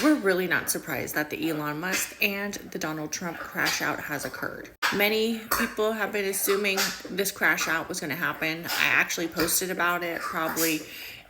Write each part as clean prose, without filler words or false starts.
We're really not surprised that the Elon Musk and the Donald Trump crash out has occurred. Many people have been assuming this crash out was going to happen. I actually posted about it probably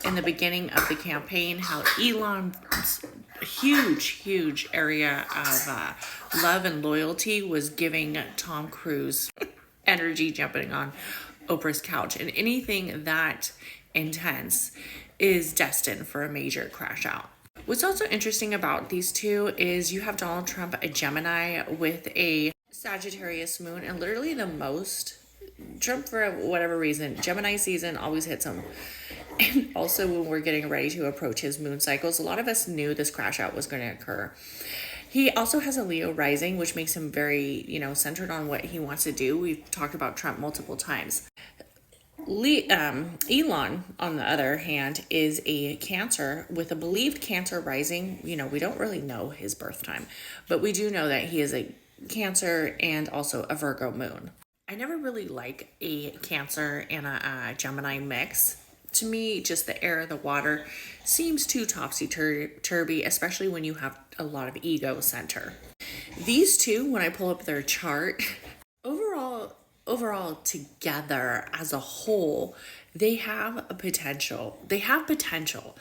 in the beginning of the campaign, how Elon's huge area of love and loyalty was giving Tom Cruise energy jumping on Oprah's couch. And anything that intense is destined for a major crash out. What's also interesting about these two is you have Donald Trump, a Gemini with a Sagittarius moon, and literally the most Trump, for whatever reason, Gemini season always hits him. And also when we're getting ready to approach his moon cycles, a lot of us knew this crash out was going to occur. He also has a Leo rising, which makes him very, centered on what he wants to do. We've talked about Trump multiple times. Elon, on the other hand, is a Cancer with a believed Cancer rising. We don't really know his birth time, but we do know that he is a Cancer and also a Virgo moon. I never really like a Cancer and a Gemini mix. To me, just the air, the water seems too topsy-turvy, especially when you have a lot of ego center. These two, when I pull up their chart, overall together as a whole, they have a potential. They have potential.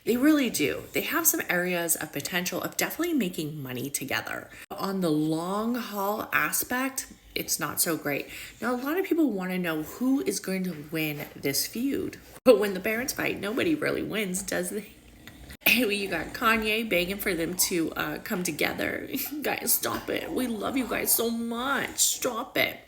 They really do. They have some areas of potential of definitely making money together. On the long haul aspect, it's not so great. Now, a lot of people want to know who is going to win this feud. But when the parents fight, nobody really wins, does they? Anyway, you got Kanye begging for them to come together. Guys, stop it. We love you guys so much. Stop it.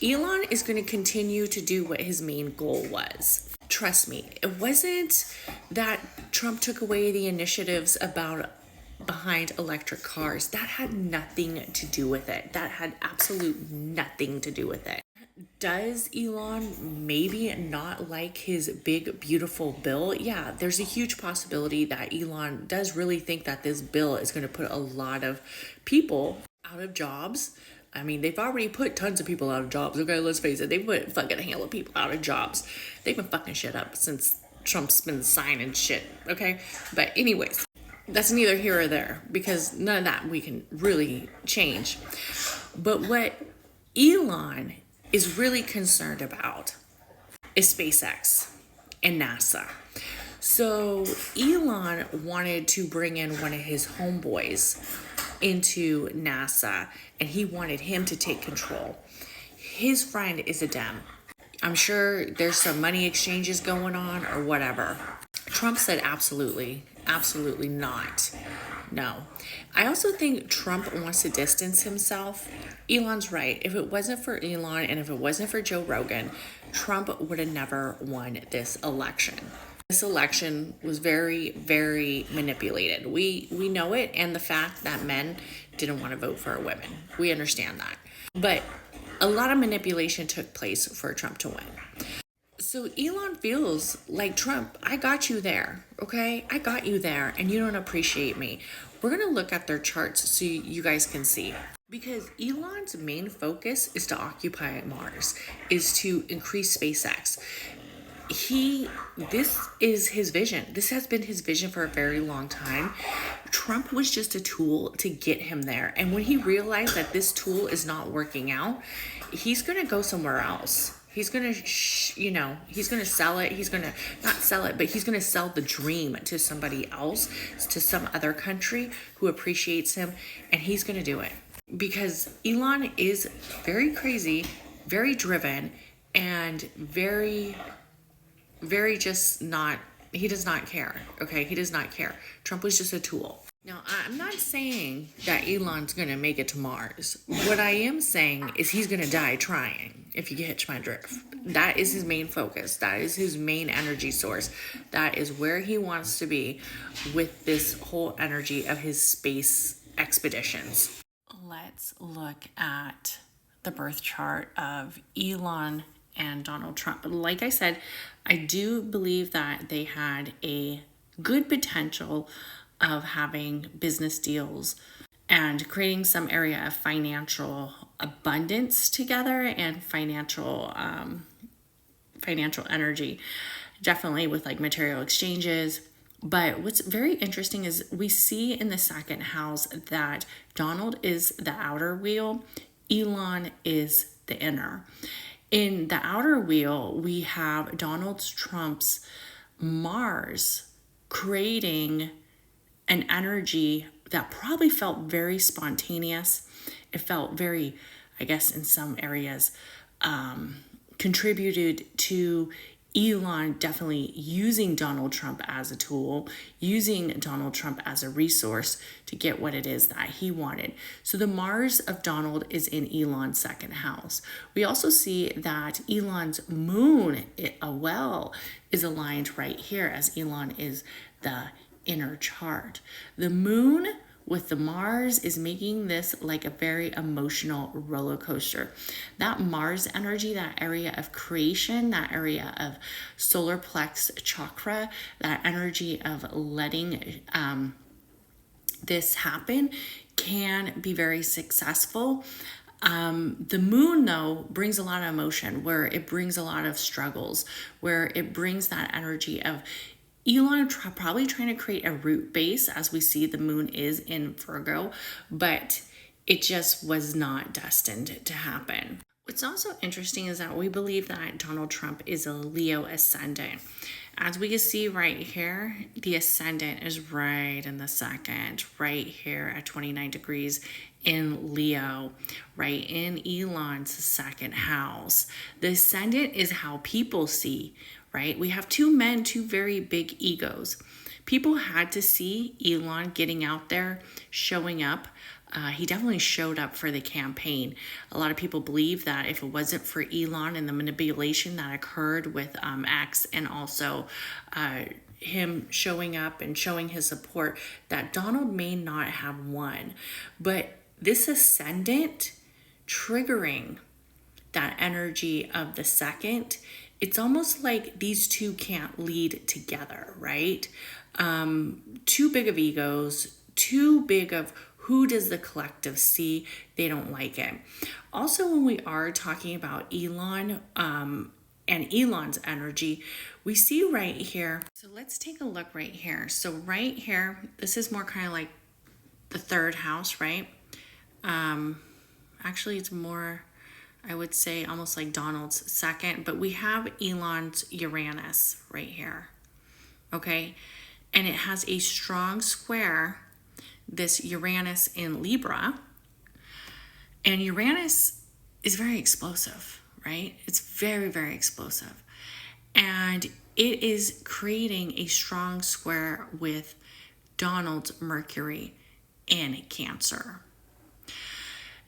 Elon is going to continue to do what his main goal was. Trust me, it wasn't that Trump took away the initiatives behind electric cars. That had nothing to do with it. That had absolute nothing to do with it. Does Elon maybe not like his big, beautiful bill? Yeah, there's a huge possibility that Elon does really think that this bill is going to put a lot of people out of jobs. I mean, they've already put tons of people out of jobs. Okay, let's face it. They put fucking a hell of people out of jobs. They've been fucking shit up since Trump's been signing shit. Okay? But anyways, that's neither here or there because none of that we can really change. But what Elon is really concerned about is SpaceX and NASA. So Elon wanted to bring in one of his homeboys into NASA, and he wanted him to take control. His friend is a Dem. I'm sure there's some money exchanges going on or whatever. Trump said absolutely not. No. I also think Trump wants to distance himself. Elon's right. If it wasn't for Elon and if it wasn't for Joe Rogan, Trump would have never won this election. This election was very, very manipulated. We know it, and the fact that men didn't want to vote for women. We understand that. But a lot of manipulation took place for Trump to win. So Elon feels like, Trump, I got you there, okay? I got you there, and you don't appreciate me. We're going to look at their charts so you guys can see. Because Elon's main focus is to occupy Mars, is to increase SpaceX. This is his vision. This has been his vision for a very long time. Trump was just a tool to get him there. And when he realized that this tool is not working out, he's going to go somewhere else. He's going to, he's going to sell it. He's going to not sell it, but he's going to sell the dream to somebody else, to some other country who appreciates him. And he's going to do it because Elon is very crazy, very driven, and very just not, he does not care. Okay. He does not care. Trump was just a tool. Now, I'm not saying that Elon's going to make it to Mars. What I am saying is he's going to die trying, if you catch my drift. That is his main focus. That is his main energy source. That is where he wants to be with this whole energy of his space expeditions. Let's look at the birth chart of Elon and Donald Trump. Like I said, I do believe that they had a good potential of having business deals and creating some area of financial abundance together and financial energy. Definitely with like material exchanges, But what's very interesting is we see in the second house that Donald is the outer wheel, Elon is the inner. In the outer wheel, we have Donald Trump's Mars creating an energy that probably felt very spontaneous. It felt very, I guess, in some areas, contributed to Elon definitely using Donald Trump as a tool, using Donald Trump as a resource to get what it is that he wanted. So the Mars of Donald is in Elon's second house. We also see that Elon's moon, is aligned right here, as Elon is the inner chart. The moon with the Mars is making this like a very emotional roller coaster. That Mars energy, that area of creation, that area of solar plex chakra, that energy of letting this happen can be very successful. The moon, though, brings a lot of emotion, where it brings a lot of struggles, where it brings that energy of Elon probably trying to create a root base, as we see the moon is in Virgo, but it just was not destined to happen. What's also interesting is that we believe that Donald Trump is a Leo ascendant. As we can see right here, the ascendant is right in the second, right here at 29 degrees in Leo, right in Elon's second house. The ascendant is how people see, right? We have two men, two very big egos. People had to see Elon getting out there, showing up. He definitely showed up for the campaign. A lot of people believe that if it wasn't for Elon and the manipulation that occurred with X, and also him showing up and showing his support, that Donald may not have won. But this ascendant triggering that energy of the second, it's almost like these two can't lead together, right? Too big of egos, too big of who does the collective see? They don't like it. Also, when we are talking about Elon and Elon's energy, we see right here. So let's take a look right here. So right here, this is more kind of like the third house, right? Actually, it's more, I would say, almost like Donald's second, but we have Elon's Uranus right here, okay? And it has a strong square, this Uranus in Libra, and Uranus is very explosive, right? It's very, very explosive. And it is creating a strong square with Donald's Mercury in Cancer.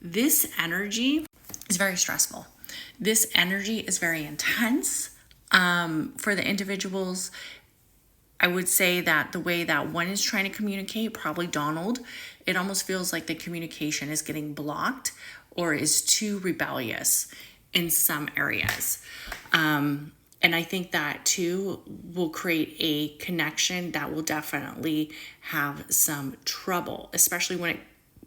This energy is very stressful. This energy is very intense. For the individuals, I would say that the way that one is trying to communicate, probably Donald, it almost feels like the communication is getting blocked or is too rebellious in some areas. And I think that too will create a connection that will definitely have some trouble, especially when it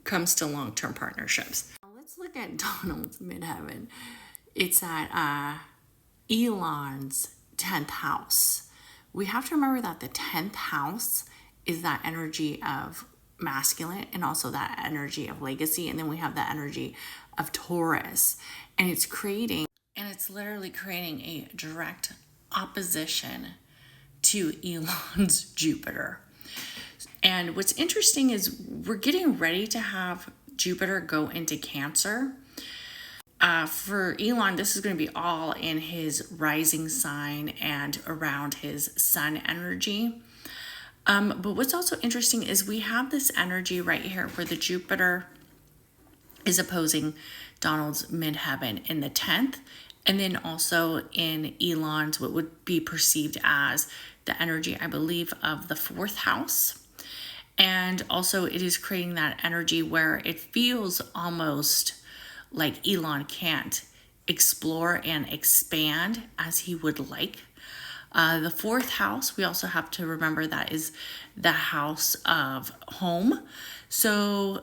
comes to long-term partnerships. Now let's look at Donald's midheaven. It's at Elon's 10th house. We have to remember that the 10th house is that energy of masculine and also that energy of legacy. And then we have the energy of Taurus. And it's literally creating a direct opposition to Elon's Jupiter. And what's interesting is we're getting ready to have Jupiter go into Cancer. For Elon, this is going to be all in his rising sign and around his sun energy. But what's also interesting is we have this energy right here where the Jupiter is opposing Donald's midheaven in the 10th, and then also in Elon's, what would be perceived as the energy, I believe, of the 4th house. And also it is creating that energy where it feels almost like Elon can't explore and expand as he would like. The 4th house, we also have to remember that is the house of home. So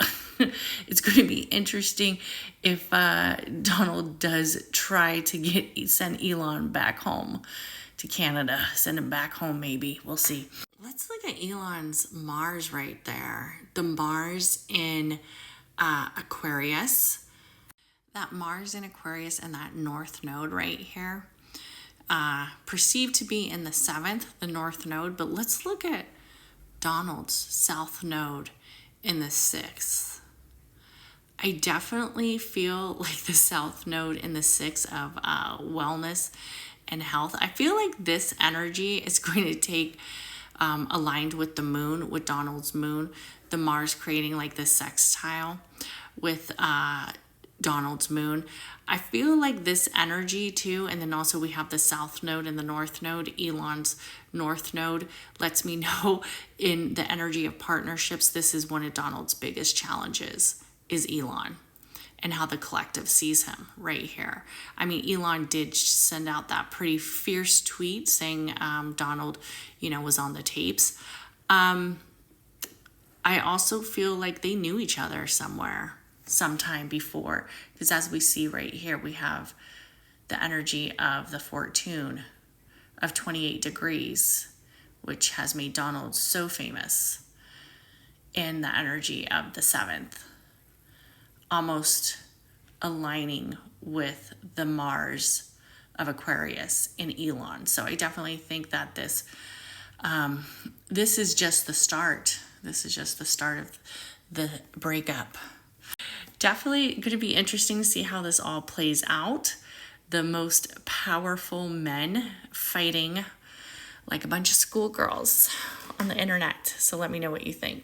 it's going to be interesting if Donald does try to send Elon back home to Canada, send him back home maybe. We'll see. Let's look at Elon's Mars right there. The Mars in Aquarius. That Mars in Aquarius and that North Node right here. Perceived to be in the 7th, the North Node. But let's look at Donald's South Node in the 6th. I definitely feel like the South Node in the 6th of wellness and health. I feel like this energy is going to take aligned with the moon, with Donald's moon, the Mars creating like the sextile with Donald's moon. I feel like this energy too, and then also we have the South Node and the North Node. Elon's North Node lets me know in the energy of partnerships, this is one of Donald's biggest challenges, is Elon and how the collective sees him right here. I mean, Elon did send out that pretty fierce tweet saying Donald, was on the tapes. I also feel like they knew each other sometime before, because as we see right here, we have the energy of the fortune of 28 degrees, which has made Donald so famous, and the energy of the 7th, almost aligning with the Mars of Aquarius in Elon. So I definitely think that this is just the start. This is just the start of the breakup. Definitely going to be interesting to see how this all plays out. The most powerful men fighting like a bunch of schoolgirls on the internet. So let me know what you think.